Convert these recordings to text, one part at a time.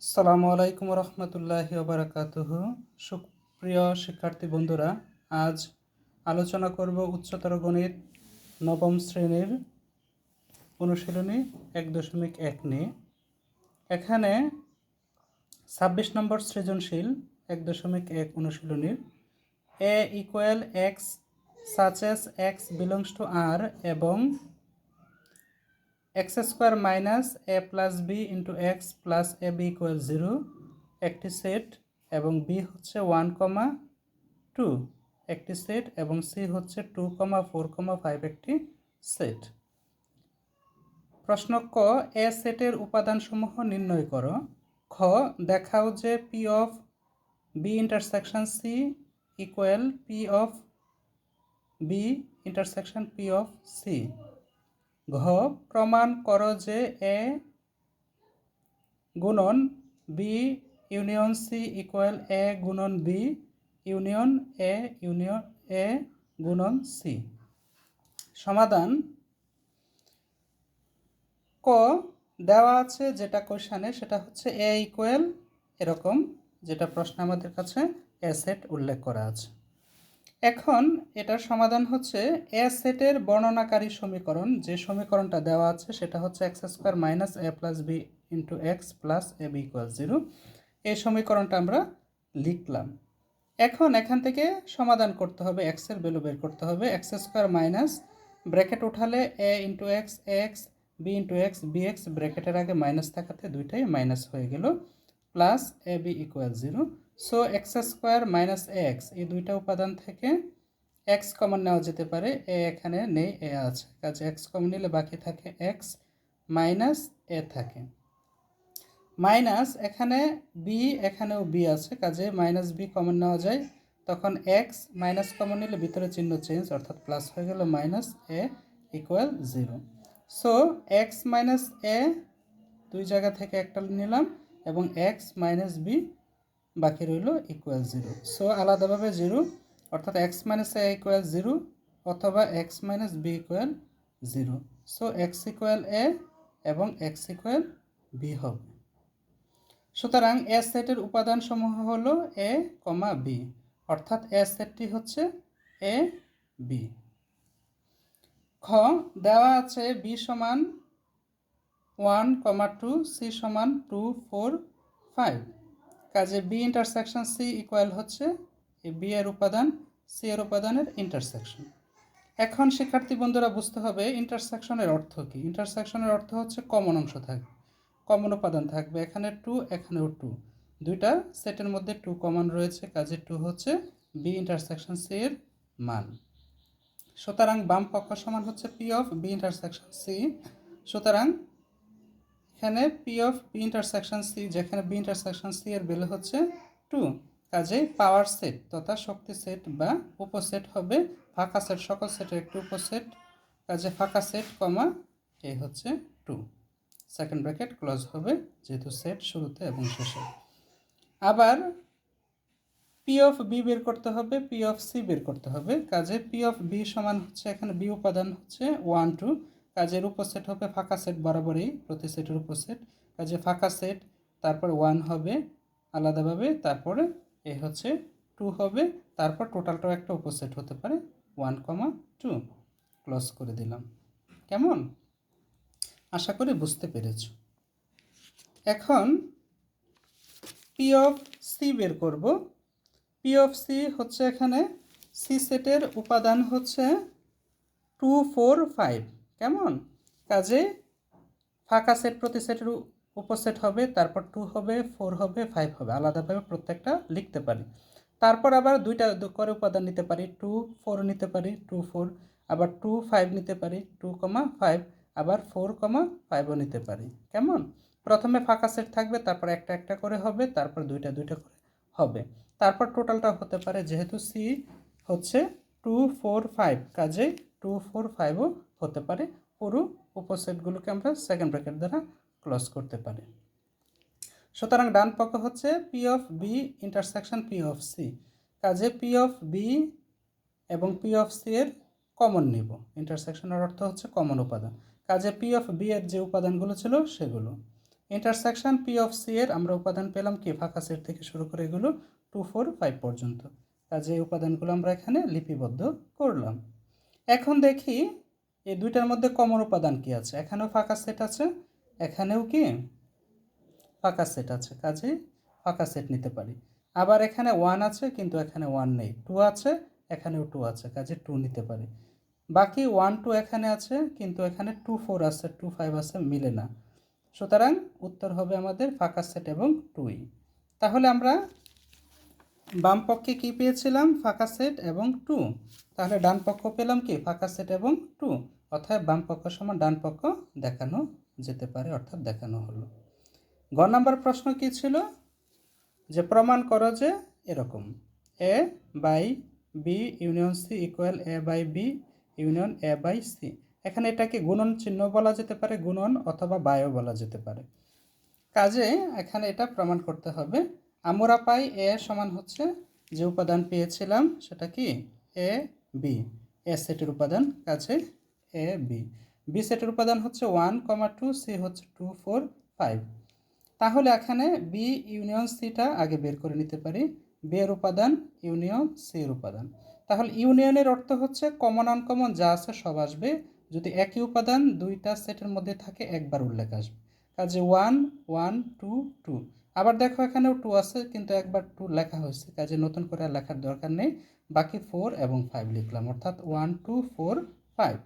আসসালামু আলাইকুম রহমতুল্লাহি ওবারাকাতুহু। সুপ্রিয় শিক্ষার্থী বন্ধুরা, আজ আলোচনা করব উচ্চতর গণিত নবম শ্রেণীর অনুশীলনী 1.1 নিয়ে। এখানে 26 নম্বর সৃজনশীল 1.1 অনুশীলনীর A equal X such as X belongs to R এবং X square minus A plus B into X plus A B equal 0 একটি সেট এবং বি হচ্ছে 1,2 একটি সেট এবং সি হচ্ছে 2,4,5 একটি সেট। প্রশ্ন ক, এ সেটের উপাদানসমূহ নির্ণয় করো। খ, দেখাও যে P of B intersection C equal P of B intersection P of C. ঘ, প্রমাণ করো যে এ গুণন B union C equal A গুণন বি ইউনিয়ন এ গুণন সি। সমাধান ক, দেওয়া আছে যেটা কোশ্চেনে সেটা হচ্ছে এ ইকুয়াল এরকম, যেটা প্রশ্ন আমাদের কাছে এ সেট উল্লেখ করা আছে। এখন এটার সমাধান হচ্ছে এ সেটের বর্ণনাকারী সমীকরণ, যে সমীকরণটা দেওয়া আছে সেটা হচ্ছে X square minus A plus B into X plus A B equal 0। এই সমীকরণটা আমরা লিখলাম। এখন এখান থেকে সমাধান করতে হবে, এক্সের ভ্যালু বের করতে হবে। এক্স স্কোয়ার মাইনাস ব্র্যাকেট উঠালে A into X X B into X B X, ব্র্যাকেটের আগে মাইনাস থাকাতে দুইটাই মাইনাস হয়ে গেল, plus A B equal 0। So X square minus X, এই দুইটা উপাদান থেকে এক্স কমন নেওয়া যেতে পারে, এ এখানে নেই, এ আছে, কাজে এক্স কমন নিলে বাকি থাকে এক্স মাইনাস এ থাকে, মাইনাস এখানে বি, এখানেও বি আছে, কাজে মাইনাস বি কমন নেওয়া যায়, তখন এক্স মাইনাস কমন নিলে ভিতরে চিহ্ন চেঞ্জ অর্থাৎ প্লাস হয়ে গেল, মাইনাস এ ইকুয়াল 0। সো এক্স মাইনাস এ দুই জায়গা থেকে একটা নিলাম এবং এক্স মাইনাস বি বাকি রইল ইকুয়াল 0। সো আলাদাভাবে 0, অর্থাৎ এক্স মাইনাস এ ইকুয়াল 0 অথবা X minus B equal 0। So X equal A এবং এক্স ইকুয়াল বি হবে। সুতরাং এ সেটের উপাদানসমূহ হলো এ কমা বি, অর্থাৎ এ সেটটি হচ্ছে এ বি। খ, দেওয়া আছে বি সমান 1,2 সি সমান 2, 4, 5, কাজে বি ইন্টারসেকশন সি ইকুয়াল হচ্ছে এই বি এর উপাদান সি এর উপাদানের ইন্টারসেকশন। এখন শিক্ষার্থী বন্ধুরা বুঝতে হবে ইন্টারসেকশনের অর্থ কী। ইন্টারসেকশনের অর্থ হচ্ছে কমন অংশ থাকবে, কমন উপাদান থাকবে, এখানে 2 এখানেও 2, দুইটা সেটের মধ্যে 2 কমন রয়েছে, কাজে 2 হচ্ছে বি ইন্টারসেকশন সি এর মান। সুতরাং বাম পক্ষ সমান হচ্ছে P of B intersection C. সুতরাং এখানে P of B intersection C, যেখানে বি ইন্টারসেকশন সি এর ভ্যালু হচ্ছে 2, কাজেই পাওয়ার সেট তথা শক্তি সেট বা উপসেট হবে ফাঁকা সেট, সকল সেটের একটি উপসেট, কাজে ফাঁকা সেট কমা এই হচ্ছে 2, সেকেন্ড ব্র্যাকেট ক্লোজ হবে যেহেতু সেট শুরুতে এবং শেষে। আবার পি অফ বি বের করতে হবে, পি অফ সি বের করতে হবে, কাজে পি অফ বি সমান হচ্ছে এখানে বি উপাদান হচ্ছে 1, 2, কাজের উপসেট হবে ফাঁকা সেট বরাবরই প্রতি সেটের উপসেট, কাজে ফাঁকা সেট তারপর 1 হবে আলাদাভাবে, তারপরে এ হচ্ছে 2 হবে, তারপর টোটালটাও একটা উপসেট হতে পারে 1,2, ক্লোজ করে দিলাম। কেমন? আশা করি বুঝতে পেরেছ। এখন পি অফ সি বের করব। পি অফ সি হচ্ছে এখানে সি সেটের উপাদান হচ্ছে 2, 4, 5, কেমন? কাজে ফাঁকা সেট প্রতি সেটের উপসেট হবে, তারপর 2 হবে, 4 হবে, 5 হবে, আলাদাভাবে প্রত্যেকটা লিখতে পারি। তারপর আবার দুইটা করে উপাদান নিতে পারি, 2, 4 নিতে পারি, 2, 4, আবার 2, 5 নিতে পারি, 2, 5, আবার 4, 5ও নিতে পারি। কেমন? প্রথমে ফাঁকা সেট থাকবে, তারপর একটা একটা করে হবে, তারপর দুইটা দুইটা করে হবে, তারপর টোটালটা হতে পারে, যেহেতু সি হচ্ছে 2, 4, 5, কাজে 2, 4, 5ও হতে পারে। পুরো উপসেটগুলোকে আমরা সেকেন্ড ব্র্যাকেট দ্বারা ক্লোজ করতে পারি। সুতরাং ডান পক্ষ হচ্ছে P of B intersection P of C, কাজে পি অফ বি এবং পি অফ সি এর কমন নিব, ইন্টারসেকশনের অর্থ হচ্ছে কমন উপাদান, কাজে পি অফ বি এর যে উপাদানগুলো ছিল সেগুলো, ইন্টারসেকশন পি অফ সি এর আমরা উপাদান পেলাম কি ফাঁকা সেট থেকে শুরু করে এগুলো 2 4 5 পর্যন্ত। কাজে এই উপাদানগুলো আমরা এখানে লিপিবদ্ধ করলাম। এখন দেখি এই দুইটার মধ্যে কমন উপাদান কি আছে। এখানেও ফাঁকা সেট আছে, এখানেও কি ফাঁকা সেট আছে, কাজে ফাঁকা সেট নিতে পারি। আবার এখানে 1 আছে কিন্তু এখানে 1 নেই, 2 আছে এখানেও 2 আছে, কাজে 2 নিতে পারি। বাকি 1 2 এখানে আছে কিন্তু এখানে 2 4 আছে, 2 5 আছে, মিলে না। সুতরাং উত্তর হবে আমাদের ফাঁকা সেট এবং 2ই। তাহলে আমরা বাম পক্ষে কি পেয়েছিলাম? ফাঁকা সেট এবং 2। তাহলে ডান পক্ষ পেলাম কি? ফাঁকা সেট এবং 2। অর্থাৎ বাম পক্ষ সমান ডান পক্ষ দেখানো যেতে পারে, অর্থাৎ দেখানো হলো। গ নাম্বার প্রশ্ন কি ছিল? যে প্রমাণ করো যে এরকম A by B union C equal A by B union A by C. এখানে এটাকে গুণন চিহ্ন বলা যেতে পারে, গুণন অথবা বায়ও বলা যেতে পারে। কাজে এখানে এটা প্রমাণ করতে হবে। আমরা পাই এ সমান হচ্ছে যে উপাদান পেয়েছিলাম সেটা কি এ বি, এ সেটের উপাদান, কাজে এ বি। বি সেটের উপাদান হচ্ছে 1, 2, সি হচ্ছে 2 4 5। তাহলে এখানে বি ইউনিয়ন সিটা আগে বের করে নিতে পারি। বি এর উপাদান ইউনিয়ন সি এর উপাদান। তাহলে ইউনিয়নের অর্থ হচ্ছে কমন আনকমন যা আছে সব আসবে। যদি একই উপাদান দুইটা সেটের মধ্যে থাকে একবার উল্লেখ আসবে। কাজে 1 1 2 2। আবার দেখো এখানেও 2 আছে কিন্তু একবার 2 লেখা হয়েছে, কাজে নতুন করে আর লেখার দরকার নেই। বাকি 4 এবং 5 লিখলাম, অর্থাৎ 1 2 4 5।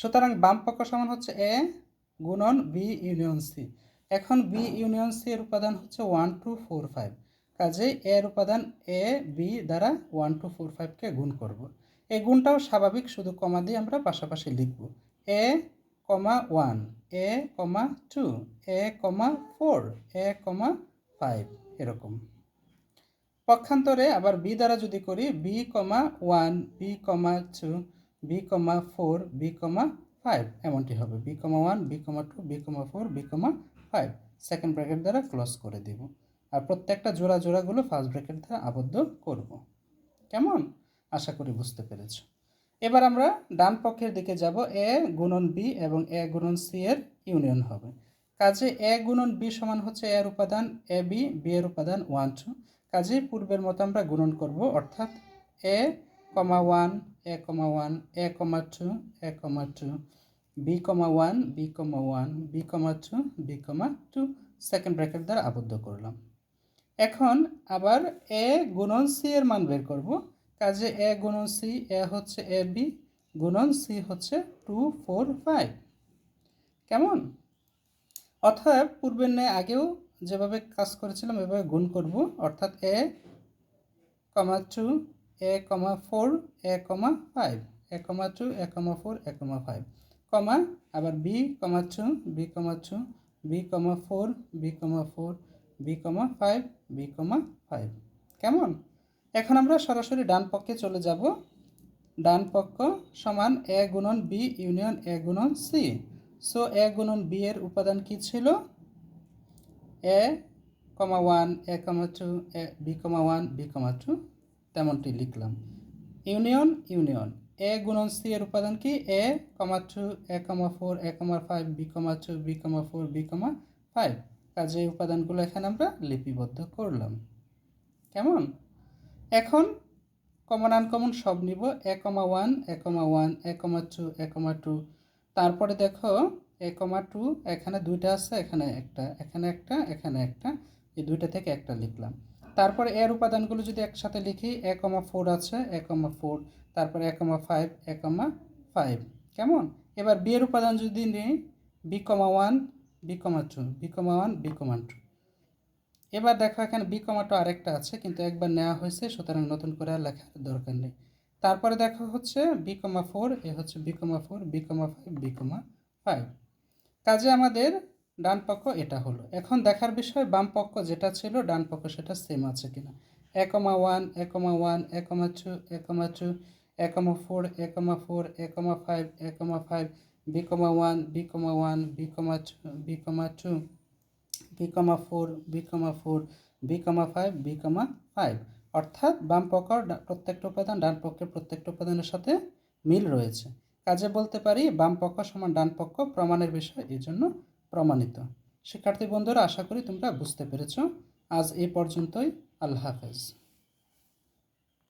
সুতরাং বাম পক্ষ সমান হচ্ছে এ গুণন বি ইউনিয়ন সি। এখন বি ইউনিয়ন সি এর উপাদান হচ্ছে 1 2 4 5। কাজেই এর উপাদান এ বি দ্বারা 1 2 4 5কে গুণ করব। এই গুণটাও স্বাভাবিক, শুধু কমা দিয়ে আমরা পাশাপাশি লিখব। এ কমা 1, এ কমা 2, এ কমা 4, এ কমা 5, এরকম। পক্ষান্তরে আবার বি দ্বারা যদি করি B comma 1, B comma 2, B comma 4, B comma 5, এমনটি হবে। B comma 1, B comma 2, B comma 4, B comma 5 second bracket দ্বারা ক্লোজ করে দেব। আর প্রত্যেকটা জোড়া জোড়াগুলো ফার্স্ট ব্র্যাকেট দ্বারা আবদ্ধ করব। কেমন? আশা করি বুঝতে পেরেছ। এবার আমরা ডান পক্ষের দিকে যাব। এ গুণন বি এবং এ গুণন সি এর ইউনিয়ন হবে। কাজে এ গুণন বি সমান হচ্ছে এর উপাদান এ বি, বি এর উপাদান 1 2। কাজেই পূর্বের মতো আমরা গুণন করব, অর্থাৎ এ কমা 1, এ কমা 1, এ কমা 2, এ কমা 2, B comma 1, B comma 1, B comma 2, B comma 2 second bracket দ্বারা আবদ্ধ করলাম। এখন আবার এ গুণন সি এর মান বের করব। কাজে এ গুণন সি, এ হচ্ছে এ বি গুণন সি হচ্ছে 2 4 5। কেমন? অতএব পূর্বের ন্যায় আগেও যেভাবে কাজ করেছিলাম এভাবে গুণ করব, অর্থাৎ এ কমা 2, এ কমা 4, এ কমা 5, এ কমা 2, এ কমা 4, এ কমা 5, কমা আবার B comma 2, B comma 2, B comma 4, B comma 4, B comma 5, B comma 5। কেমন? এখন আমরা সরাসরি ডান পক্ষে চলে যাব। ডান পক্ষ সমান এ গুণন বি ইউনিয়ন এ গুণন সি। সো এ গুণন বি এর উপাদান কি ছিল? এ কমা 1, এ কমা 2, A B comma 1, B comma 2, তেমনটি লিখলাম। ইউনিয়ন ইউনিয়ন এ গুণন সি এর উপাদান কি? এ কমা 2, এ কমা 4, এ কমা 5, B comma 2, B comma 4, B comma 5। কাজে এই উপাদানগুলো এখানে আমরা লিপিবদ্ধ করলাম। কেমন? এখন কমন আনকমন সব নিব। এ কমা 1, এ কমা 1, এ কমা 2, এ কমা 2। তারপরে দেখো এ কমা 2 এখানে দুইটা আছে, এখানে একটা, এখানে একটা, এখানে একটা, এই দুইটা থেকে একটা লিখলাম। তারপরে এর উপাদানগুলো যদি একসাথে লিখি এ কমা 4 আছে, এ কমা 4, তারপরে এ কমা 5, এ কমা 5। কেমন? এবার বি এর উপাদান যদি নিই B comma 1, B comma 2, B comma 1, B comma 2। এবার দেখো এখানে বি কমাটো আরেকটা আছে কিন্তু একবার নেওয়া হয়েছে, সুতরাং নতুন করে আর লেখার দরকার নেই। তারপরে দেখো হচ্ছে বি কমা 4, এ হচ্ছে B comma 4, B comma 5, B comma 5। কাজে আমাদের ডান পক্ষ এটা হলো। এখন দেখার বিষয় বাম পক্ষ যেটা ছিল ডান পক্ষ সেটা সেম আছে কিনা। এ কমা 1, এ কমা 1, এ কমা 2, এ কমা 2, এ কমা 4, এ কমা 4, এ কমা 5, এ কমা 5, B comma 1, B comma 1, B comma 2, B comma 2, B comma 4, B comma 4, B comma 5, B comma 5। অর্থাৎ বাম পক্ষের প্রত্যেকটা উপাদান ডান পক্ষের প্রত্যেকটা উপাদানের সাথে মিল রয়েছে। কাজে বলতে পারি বাম পক্ষ সমান ডান পক্ষ, প্রমাণের বিষয় এই জন্য প্রমাণিত। শিক্ষার্থী বন্ধুরা, আশা করি তোমরা বুঝতে পেরেছো। আজ এ পর্যন্তই। আল্লাহ হাফেজ।